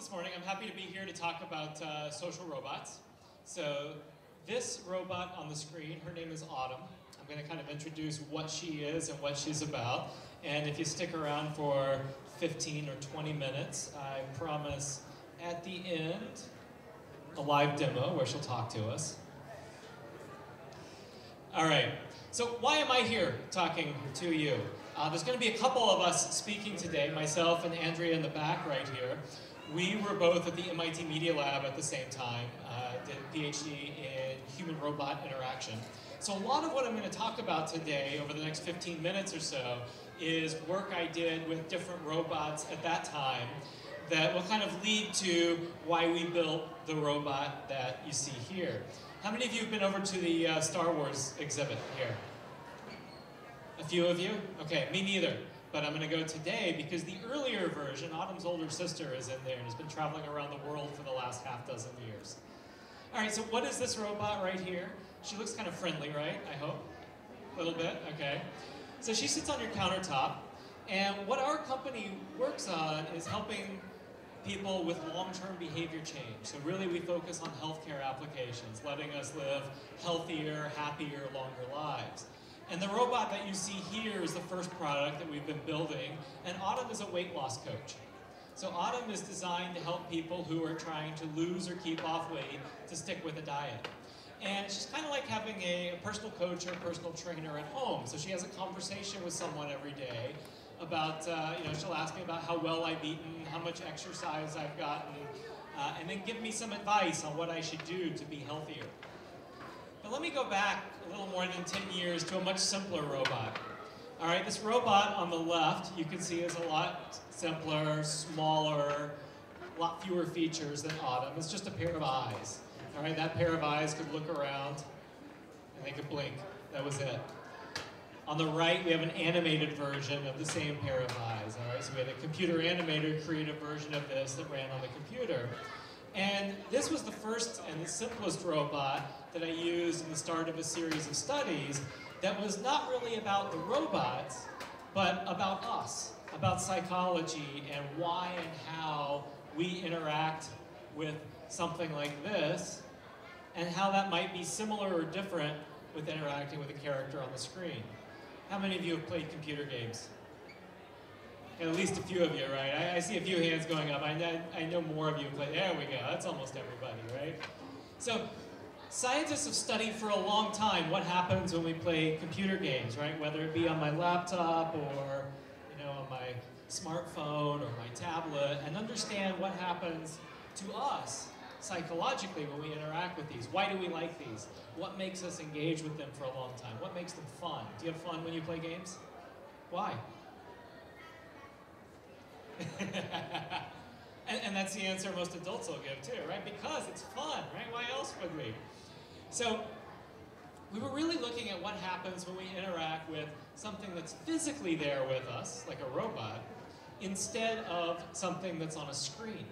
this morning. I'm happy to be here to talk about social robots. So this robot on the screen, her name is Autumn. I'm going to kind of introduce what she is and what she's about. And if you stick around for 15 or 20 minutes, I promise at the end a live demo where she'll talk to us. All right, so why am I here talking to you? There's going to be a couple of us speaking today, myself and Andrea in the back right here. We were both at the MIT Media Lab at the same time, did a PhD in human-robot interaction. So a lot of what I'm going to talk about today over the next 15 minutes or so is work I did with different robots at that time that will kind of lead to why we built the robot that you see here. How many of you have been over to the Star Wars exhibit here? A few of you? Okay, me neither. But I'm going to go today because the earlier version, Autumn's older sister, is in there and has been traveling around the world for the last half dozen years. All right, so what is this robot right here? She looks kind of friendly, right? I hope. A little bit? Okay. So she sits on your countertop, and what our company works on is helping people with long-term behavior change. So really we focus on healthcare applications, letting us live healthier, happier, longer lives. And the robot that you see here is the first product that we've been building, and Autumn is a weight loss coach. So Autumn is designed to help people who are trying to lose or keep off weight to stick with a diet. And she's kind of like having a personal coach or a personal trainer at home. So she has a conversation with someone every day about, she'll ask me about how well I've eaten, how much exercise I've gotten, and then give me some advice on what I should do to be healthier. But let me go back a little more than 10 years to a much simpler robot. All right, this robot on the left, you can see is a lot simpler, smaller, a lot fewer features than Autumn. It's just a pair of eyes. All right, that pair of eyes could look around and they could blink. That was it. On the right, we have an animated version of the same pair of eyes. All right, so we had a computer animator create a version of this that ran on the computer. And this was the first and the simplest robot that I used in the start of a series of studies that was not really about the robots, but about us, about psychology and why and how we interact with something like this, and how that might be similar or different with interacting with a character on the screen. How many of you have played computer games? At least a few of you, right? I see a few hands going up. I know more of you play. There we go. That's almost everybody, right? So scientists have studied for a long time what happens when we play computer games, right? Whether it be on my laptop or on my smartphone or my tablet, and understand what happens to us psychologically when we interact with these. Why do we like these? What makes us engage with them for a long time? What makes them fun? Do you have fun when you play games? Why? and that's the answer most adults will give too, right? Because it's fun, right? Why else would we? So we were really looking at what happens when we interact with something that's physically there with us, like a robot, instead of something that's on a screen.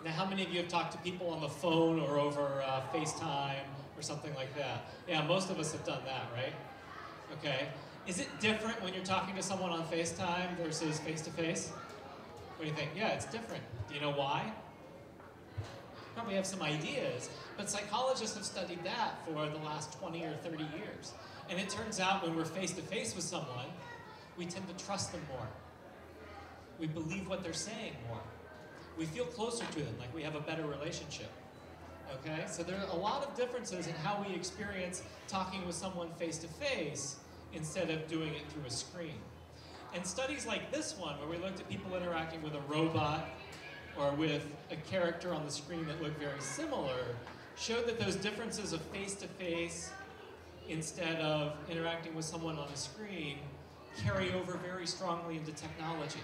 Now, how many of you have talked to people on the phone or over FaceTime or something like that? Yeah, most of us have done that, right? Okay. Is it different when you're talking to someone on FaceTime versus face-to-face? What do you think? Yeah, it's different. Do you know why? Probably have some ideas, but psychologists have studied that for the last 20 or 30 years. And it turns out when we're face-to-face with someone, we tend to trust them more. We believe what they're saying more. We feel closer to them, like we have a better relationship. Okay? So there are a lot of differences in how we experience talking with someone face-to-face instead of doing it through a screen. And studies like this one, where we looked at people interacting with a robot or with a character on the screen that looked very similar, showed that those differences of face-to-face instead of interacting with someone on a screen carry over very strongly into technology.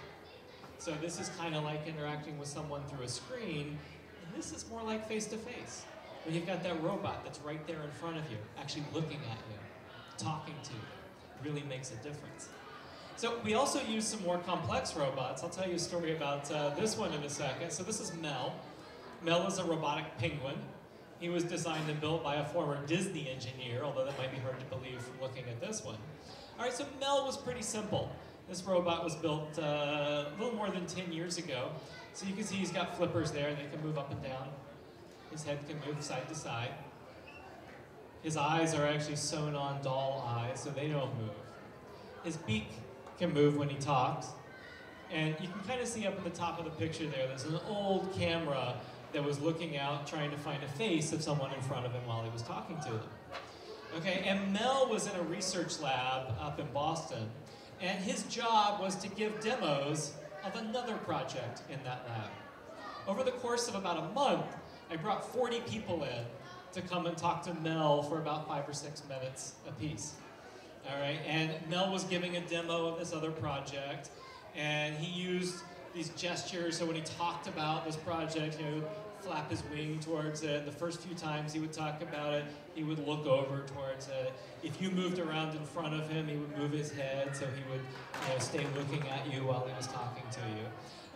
So this is kind of like interacting with someone through a screen, and this is more like face-to-face, when you've got that robot that's right there in front of you, actually looking at you, talking to you. Really makes a difference. So we also use some more complex robots. I'll tell you a story about this one in a second. So this is Mel. Mel is a robotic penguin. He was designed and built by a former Disney engineer, although that might be hard to believe from looking at this one. All right, so Mel was pretty simple. This robot was built a little more than 10 years ago. So you can see he's got flippers there, they can move up and down. His head can move side to side. His eyes are actually sewn on doll eyes, so they don't move. His beak can move when he talks. And you can kind of see up at the top of the picture there's an old camera that was looking out, trying to find a face of someone in front of him while he was talking to them. Okay, and Mel was in a research lab up in Boston, and his job was to give demos of another project in that lab. Over the course of about a month, I brought 40 people in to come and talk to Mel for about 5 or 6 minutes apiece. All right, and Mel was giving a demo of this other project, and he used these gestures. So when he talked about this project, you know, flap his wing towards it. The first few times he would talk about it, he would look over towards it. If you moved around in front of him, he would move his head, so he would, you know, stay looking at you while he was talking to you.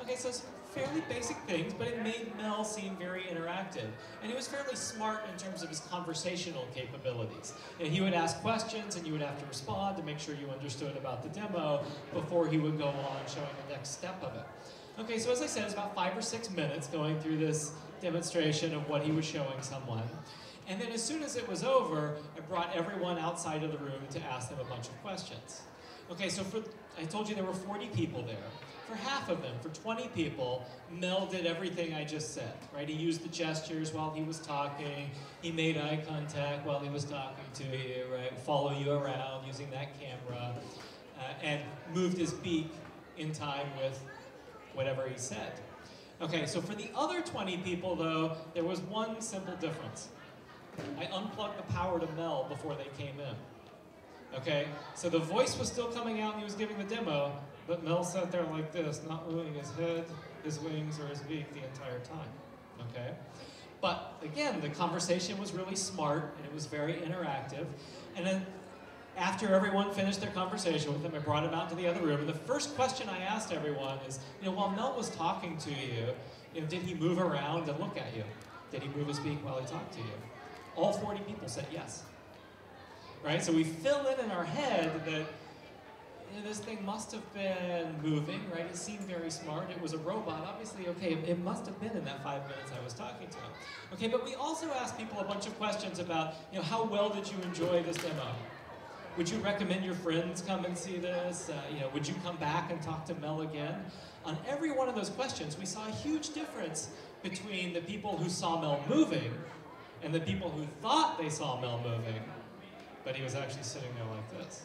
Okay, so some fairly basic things, but it made Mel seem very interactive. And he was fairly smart in terms of his conversational capabilities. And he would ask questions, and you would have to respond to make sure you understood about the demo before he would go on showing the next step of it. Okay, so as I said, it was about 5 or 6 minutes going through this demonstration of what he was showing someone. And then as soon as it was over, I brought everyone outside of the room to ask them a bunch of questions. Okay, so I told you there were 40 people there. For half of them, for 20 people, Mel did everything I just said, right? He used the gestures while he was talking. He made eye contact while he was talking to you, right? Follow you around using that camera, and moved his beak in time with whatever he said. Okay, so for the other 20 people, though, there was one simple difference. I unplugged the power to Mel before they came in. Okay, so the voice was still coming out and he was giving the demo, but Mel sat there like this, not moving his head, his wings, or his beak the entire time. Okay? But again, the conversation was really smart and it was very interactive. And then after everyone finished their conversation with him, I brought him out to the other room, and the first question I asked everyone is, you know, while Mel was talking to you, did he move around and look at you? Did he move his beak while he talked to you? All 40 people said yes. Right? So we fill in our head that this thing must have been moving, right? It seemed very smart. It was a robot. Obviously, okay, it must have been in that 5 minutes I was talking to him. Okay, but we also asked people a bunch of questions about, how well did you enjoy this demo? Would you recommend your friends come and see this? Would you come back and talk to Mel again? On every one of those questions, we saw a huge difference between the people who saw Mel moving and the people who thought they saw Mel moving, but he was actually sitting there like this.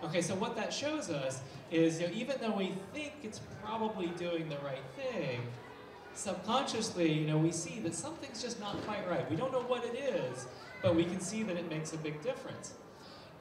Okay, so what that shows us is, even though we think it's probably doing the right thing, subconsciously, we see that something's just not quite right. We don't know what it is, but we can see that it makes a big difference.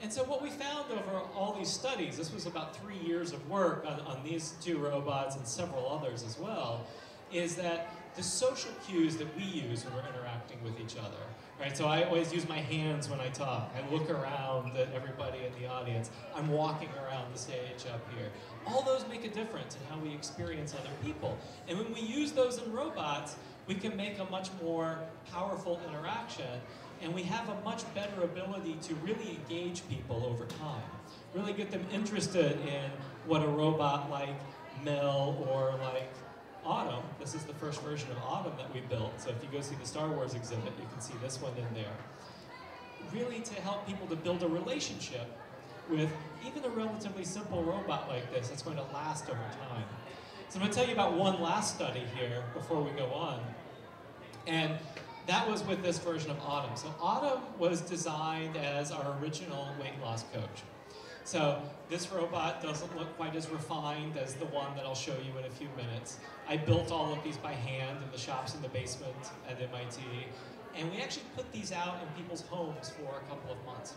And so what we found over all these studies, this was about 3 years of work on these 2 robots and several others as well, is that the social cues that we use when we're interacting with each other, right? So I always use my hands when I talk. I look around at everybody in the audience. I'm walking around the stage up here. All those make a difference in how we experience other people. And when we use those in robots, we can make a much more powerful interaction, and we have a much better ability to really engage people over time. Really get them interested in what a robot like Mel or like Autumn, this is the first version of Autumn that we built, so if you go see the Star Wars exhibit, you can see this one in there. Really to help people to build a relationship with even a relatively simple robot like this that's going to last over time. So I'm going to tell you about one last study here before we go on. And that was with this version of Autumn. So Autumn was designed as our original weight loss coach. So this robot doesn't look quite as refined as the one that I'll show you in a few minutes. I built all of these by hand in the shops in the basement at MIT. And we actually put these out in people's homes for a couple of months.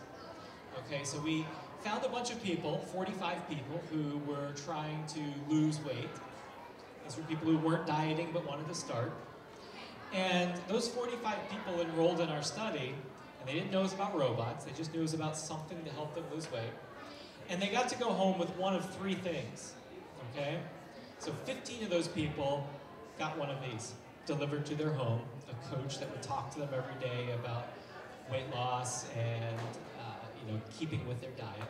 Okay, so we found a bunch of people, 45 people, who were trying to lose weight. These were people who weren't dieting but wanted to start. And those 45 people enrolled in our study, and they didn't know it was about robots, they just knew it was about something to help them lose weight. And they got to go home with one of 3 things, okay? So 15 of those people got one of these delivered to their home, a coach that would talk to them every day about weight loss and keeping with their diet.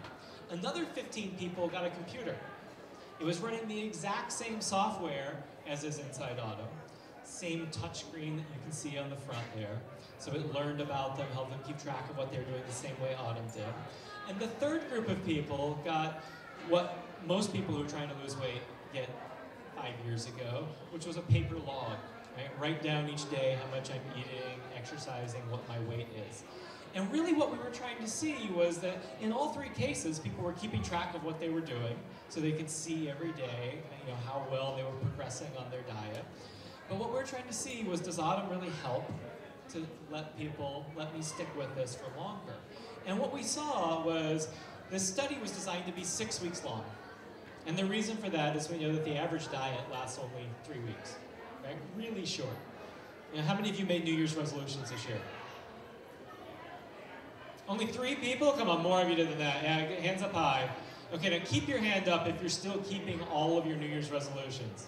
Another 15 people got a computer. It was running the exact same software as is inside Autumn. Same touchscreen that you can see on the front there. So it learned about them, helped them keep track of what they were doing the same way Autumn did. And the third group of people got what most people who are trying to lose weight get 5 years ago, which was a paper log. Right? Write down each day how much I'm eating, exercising, what my weight is. And really what we were trying to see was that in all three cases, people were keeping track of what they were doing so they could see every day how well they were progressing on their diet. But what we were trying to see was, does Autumn really help to let me stick with this for longer? And what we saw was this study was designed to be 6 weeks long. And the reason for that is we know that the average diet lasts only 3 weeks, right? Really short. How many of you made New Year's resolutions this year? Only 3 people? Come on, more of you did than that. Yeah, hands up high. Okay, now keep your hand up if you're still keeping all of your New Year's resolutions.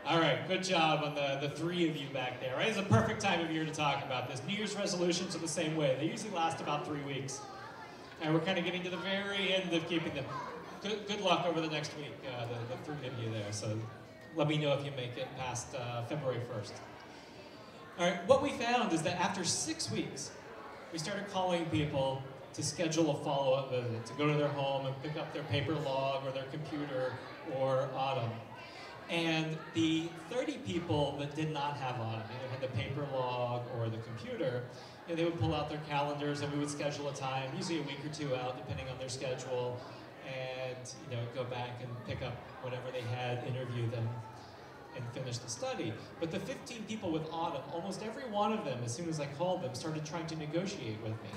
All right, good job on the 3 of you back there, right? It's a perfect time of year to talk about this. New Year's resolutions are the same way. They usually last about 3 weeks. And we're kind of getting to the very end of keeping them. Good luck over the next week, the 3 of you there. So let me know if you make it past February 1st. All right, what we found is that after 6 weeks, we started calling people to schedule a follow-up visit, to go to their home and pick up their paper log or their computer or Autumn. And the 30 people that did not have Autumn, either had the paper log or the computer, they would pull out their calendars and we would schedule a time, usually a week or 2 out, depending on their schedule, and go back and pick up whatever they had, interview them, and finish the study. But the 15 people with Autumn, almost every one of them, as soon as I called them, started trying to negotiate with me.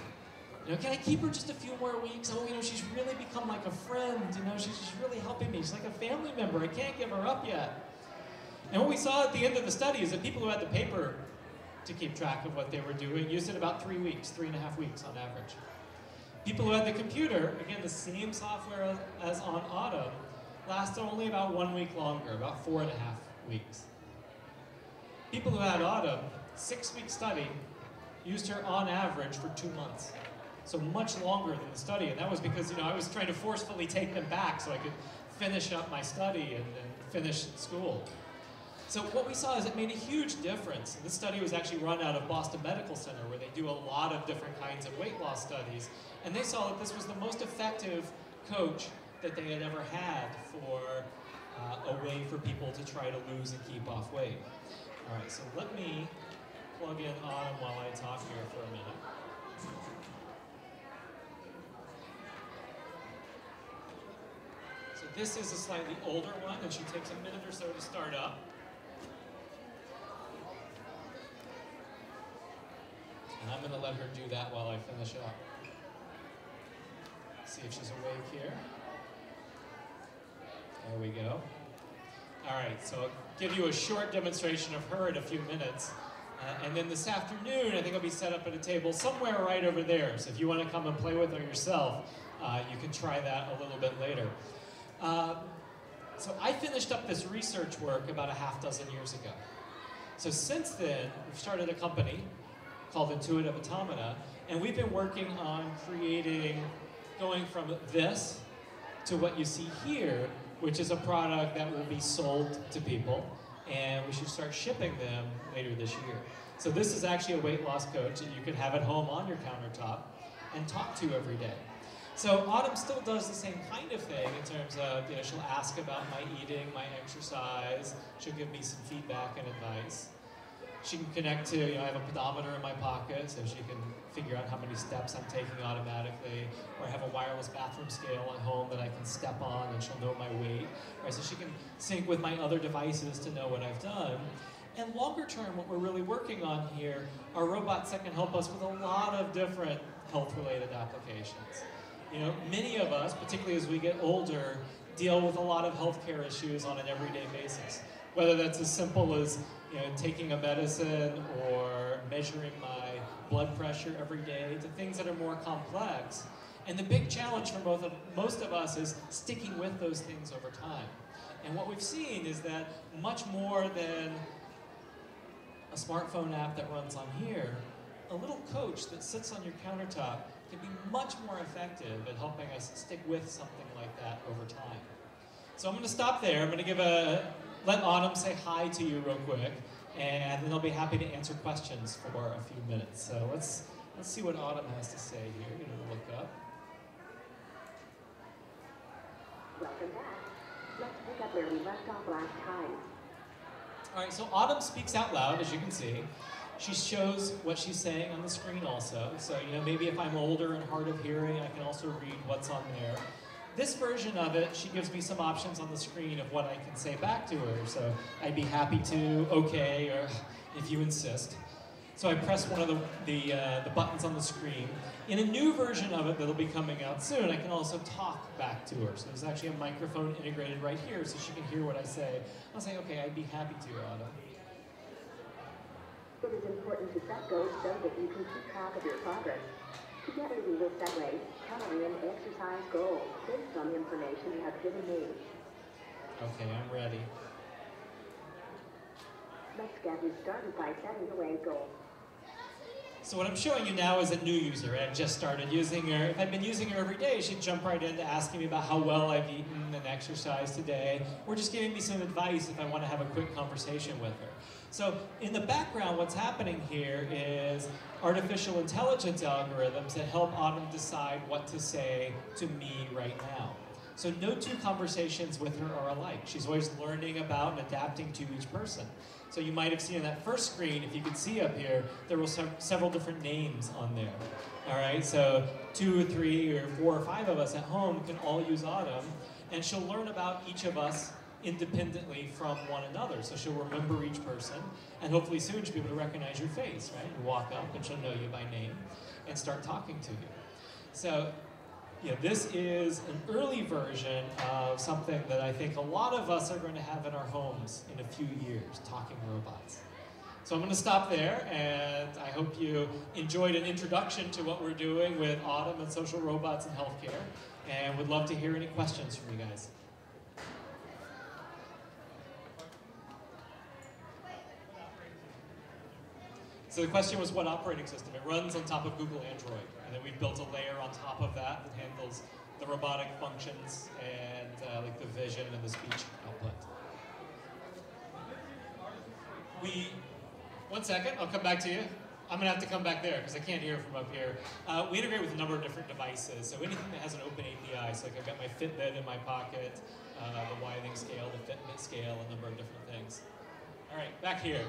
Can I keep her just a few more weeks? Oh, she's really become like a friend. She's really helping me. She's like a family member. I can't give her up yet. And what we saw at the end of the study is that people who had the paper to keep track of what they were doing used it about 3 weeks, 3.5 weeks on average. People who had the computer, again, the same software as on Autumn, lasted only about 1 week longer, about 4.5 weeks. People who had Autumn, 6-week study, used her on average for 2 months. So much longer than the study, and that was because I was trying to forcefully take them back so I could finish up my study and finish school. So what we saw is it made a huge difference. And this study was actually run out of Boston Medical Center, where they do a lot of different kinds of weight loss studies, and they saw that this was the most effective coach that they had ever had for a way for people to try to lose and keep off weight. All right, so let me plug in Autumn while I talk here for a minute. So this is a slightly older one, and she takes a minute or so to start up. And I'm going to let her do that while I finish up. See if she's awake here. There we go. All right, so I'll give you a short demonstration of her in a few minutes. And then this afternoon, I think I'll be set up at a table somewhere right over there. So if you want to come and play with her yourself, you can try that a little bit later. So I finished up this research work about 6 years ago. So since then, we've started a company called Intuitive Automata, and we've been working on going from this to what you see here, which is a product that will be sold to people, and we should start shipping them later this year. So this is actually a weight loss coach that you can have at home on your countertop and talk to every day. So Autumn still does the same kind of thing in terms of, she'll ask about my eating, my exercise, she'll give me some feedback and advice. She can connect to, I have a pedometer in my pocket, so she can figure out how many steps I'm taking automatically, or I have a wireless bathroom scale at home that I can step on and she'll know my weight, right? So she can sync with my other devices to know what I've done. And longer term, what we're really working on here are robots that can help us with a lot of different health-related applications. Many of us, particularly as we get older, deal with a lot of healthcare issues on an everyday basis. Whether that's as simple as taking a medicine or measuring my blood pressure every day, to things that are more complex. And the big challenge for most of us is sticking with those things over time. And what we've seen is that much more than a smartphone app that runs on here, a little coach that sits on your countertop can be much more effective at helping us stick with something like that over time. So I'm going to stop there. I'm going to let Autumn say hi to you real quick, and then I'll be happy to answer questions for a few minutes. So let's see what Autumn has to say here. I'm going to look up. Welcome back. Let's pick up where we left off last time. All right, so Autumn speaks out loud, as you can see. She shows what she's saying on the screen also. So, maybe if I'm older and hard of hearing, I can also read what's on there. This version of it, she gives me some options on the screen of what I can say back to her. So I'd be happy to, okay, or if you insist. So I press one of the buttons on the screen. In a new version of it that'll be coming out soon, I can also talk back to her. So there's actually a microphone integrated right here so she can hear what I say. I'll say, okay, I'd be happy to, Autumn. It is important to set goals so that you can keep track of your progress. Together we will set ways, calorie, and exercise goals based on the information you have given me. Okay, I'm ready. Let's get you started by setting a weight goal. So what I'm showing you now is a new user. I've just started using her. If I'd been using her every day, she'd jump right into asking me about how well I've eaten and exercised today, or just giving me some advice if I want to have a quick conversation with her. So in the background, what's happening here is artificial intelligence algorithms that help Autumn decide what to say to me right now. So no two conversations with her are alike. She's always learning about and adapting to each person. So you might have seen on that first screen, if you could see up here, there were several different names on there. All right, so 2 or 3 or 4 or 5 of us at home can all use Autumn, and she'll learn about each of us independently from one another. So she'll remember each person, and hopefully soon she'll be able to recognize your face, right? You walk up and she'll know you by name and start talking to you. So this is an early version of something that I think a lot of us are going to have in our homes in a few years, talking robots. So I'm going to stop there, and I hope you enjoyed an introduction to what we're doing with Autumn and social robots in healthcare, and would love to hear any questions from you guys. So the question was, what operating system? It runs on top of Google Android, and then we've built a layer on top of that that handles the robotic functions and like the vision and the speech output. One second, I'll come back to you. I'm gonna have to come back there because I can't hear from up here. We integrate with a number of different devices, so anything that has an open API, so like I've got my Fitbit in my pocket, the Withing scale, the Fitbit scale, a number of different things. All right, back here.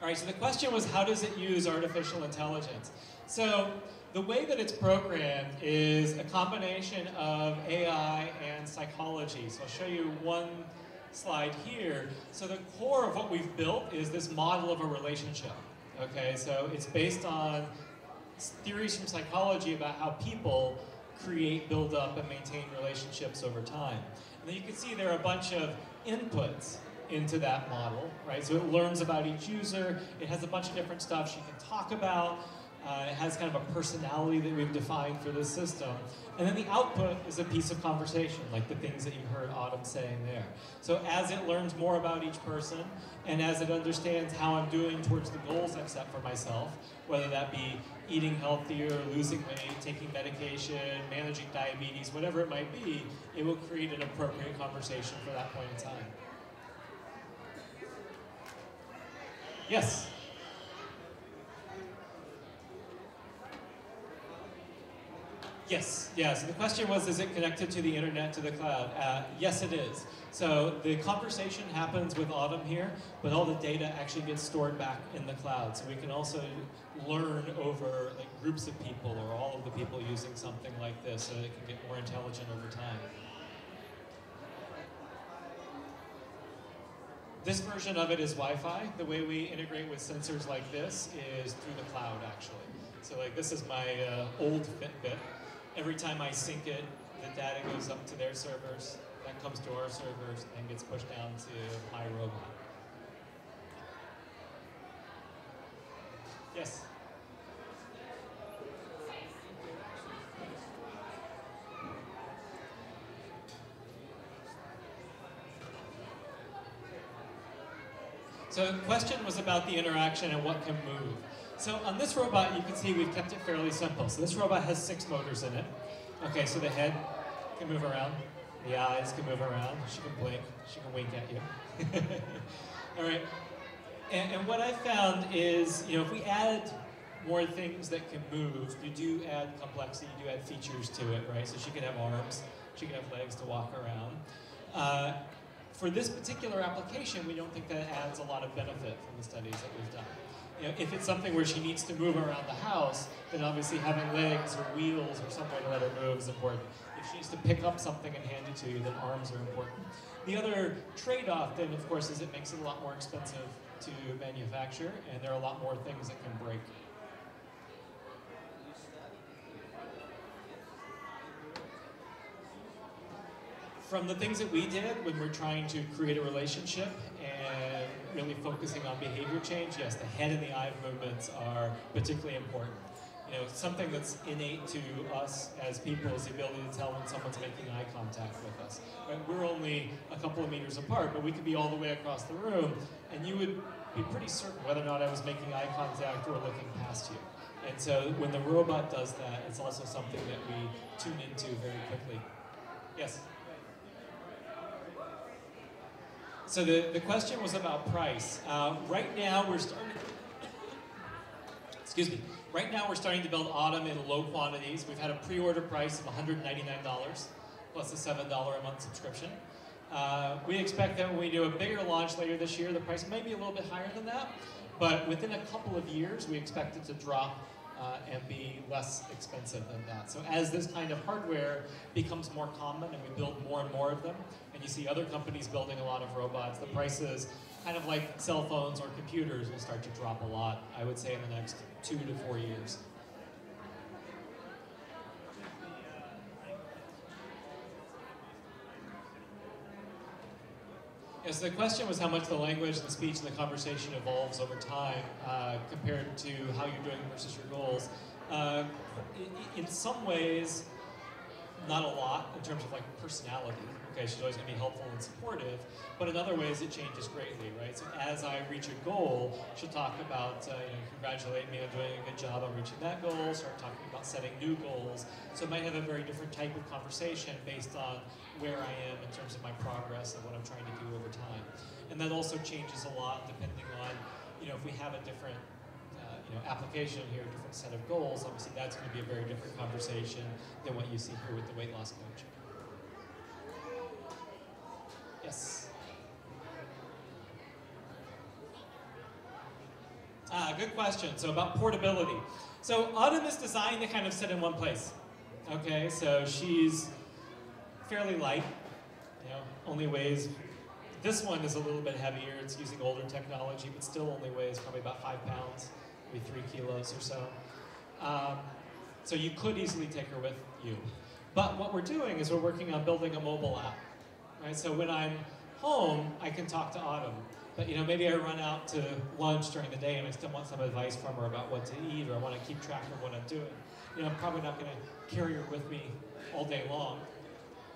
All right, so the question was, how does it use artificial intelligence? So the way that it's programmed is a combination of AI and psychology. So I'll show you one slide here. So the core of what we've built is this model of a relationship. Okay, so it's based on theories from psychology about how people create, build up, and maintain relationships over time. And then you can see there are a bunch of inputs into that model, right? So it learns about each user. It has a bunch of different stuff she can talk about. It has kind of a personality that we've defined for this system. And then the output is a piece of conversation, like the things that you heard Autumn saying there. So as it learns more about each person, and as it understands how I'm doing towards the goals I've set for myself, whether that be eating healthier, losing weight, taking medication, managing diabetes, whatever it might be, it will create an appropriate conversation for that point in time. Yes? Yes, yeah, so the question was, is it connected to the internet, to the cloud? Yes, it is. So the conversation happens with Autumn here, but all the data actually gets stored back in the cloud. So we can also learn over like groups of people or all of the people using something like this so that it can get more intelligent over time. This version of it is Wi-Fi. The way we integrate with sensors like this is through the cloud, actually. So like this is my old Fitbit. Every time I sync it, the data goes up to their servers, that comes to our servers, and gets pushed down to my robot. Yes? So the question was about the interaction and what can move. So on this robot, you can see we've kept it fairly simple. So this robot has 6 motors in it. Okay, so the head can move around, the eyes can move around, she can blink, she can wink at you. All right, and what I found is, if we add more things that can move, you do add complexity, you do add features to it, right? So she can have arms, she can have legs to walk around. For this particular application, we don't think that adds a lot of benefit from the studies that we've done. If it's something where she needs to move around the house, then obviously having legs or wheels or some way to let her move is important. If she needs to pick up something and hand it to you, then arms are important. The other trade-off then, of course, is it makes it a lot more expensive to manufacture, and there are a lot more things that can break. From the things that we did when we're trying to create a relationship and really focusing on behavior change, yes, the head and the eye movements are particularly important. Something that's innate to us as people is the ability to tell when someone's making eye contact with us. Right? We're only a couple of meters apart, but we could be all the way across the room, and you would be pretty certain whether or not I was making eye contact or looking past you. And so when the robot does that, it's also something that we tune into very quickly. Yes? So the question was about price. Right now we're starting. Excuse me. Right now we're starting to build Autumn in low quantities. We've had a pre-order price of $199 plus a $7 a month subscription. We expect that when we do a bigger launch later this year, the price may be a little bit higher than that. But within a couple of years, we expect it to drop and be less expensive than that. So as this kind of hardware becomes more common and we build more and more of them, and you see other companies building a lot of robots, the prices, kind of like cell phones or computers, will start to drop a lot, I would say, in the next 2 to 4 years. Yes, the question was how much the language, the speech, and the conversation evolves over time compared to how you're doing versus your goals. In some ways, not a lot in terms of like personality. Okay, she's always going to be helpful and supportive, but in other ways it changes greatly, right? So as I reach a goal, she'll talk about, congratulate me on doing a good job on reaching that goal, start talking about setting new goals. So it might have a very different type of conversation based on where I am in terms of my progress and what I'm trying to do over time. And that also changes a lot depending on, if we have a different application here, a different set of goals, obviously that's going to be a very different conversation than what you see here with the weight loss coach. Yes? Good question. So about portability. So Autumn is designed to kind of sit in one place. Okay, so she's fairly light, only weighs, this one is a little bit heavier, it's using older technology, but still only weighs probably about 5 pounds, maybe 3 kilos or so. So you could easily take her with you. But what we're doing is we're working on building a mobile app. Right? So when I'm home, I can talk to Autumn. But maybe I run out to lunch during the day and I still want some advice from her about what to eat, or I want to keep track of what I'm doing. I'm probably not going to carry her with me all day long,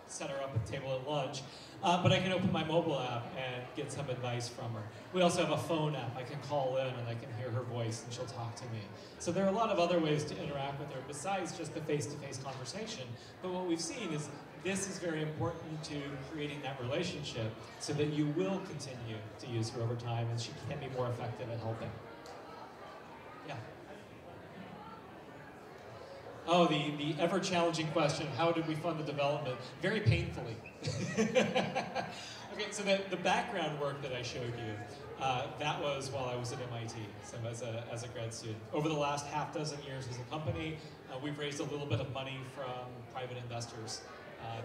set her up at the table at lunch. But I can open my mobile app and get some advice from her. We also have a phone app. I can call in and I can hear her voice and she'll talk to me. So there are a lot of other ways to interact with her besides just the face-to-face conversation. But what we've seen is this is very important to creating that relationship so that you will continue to use her over time and she can be more effective at helping. Yeah. Oh, the ever-challenging question, how did we fund the development? Very painfully. Okay, so the background work that I showed you, that was while I was at MIT, so as a grad student. Over the last half dozen years as a company, we've raised a little bit of money from private investors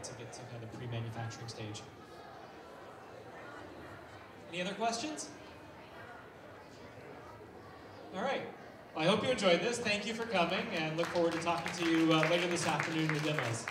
to get to kind of pre-manufacturing stage. Any other questions? All right. Well, I hope you enjoyed this. Thank you for coming, and look forward to talking to you later this afternoon in the demos.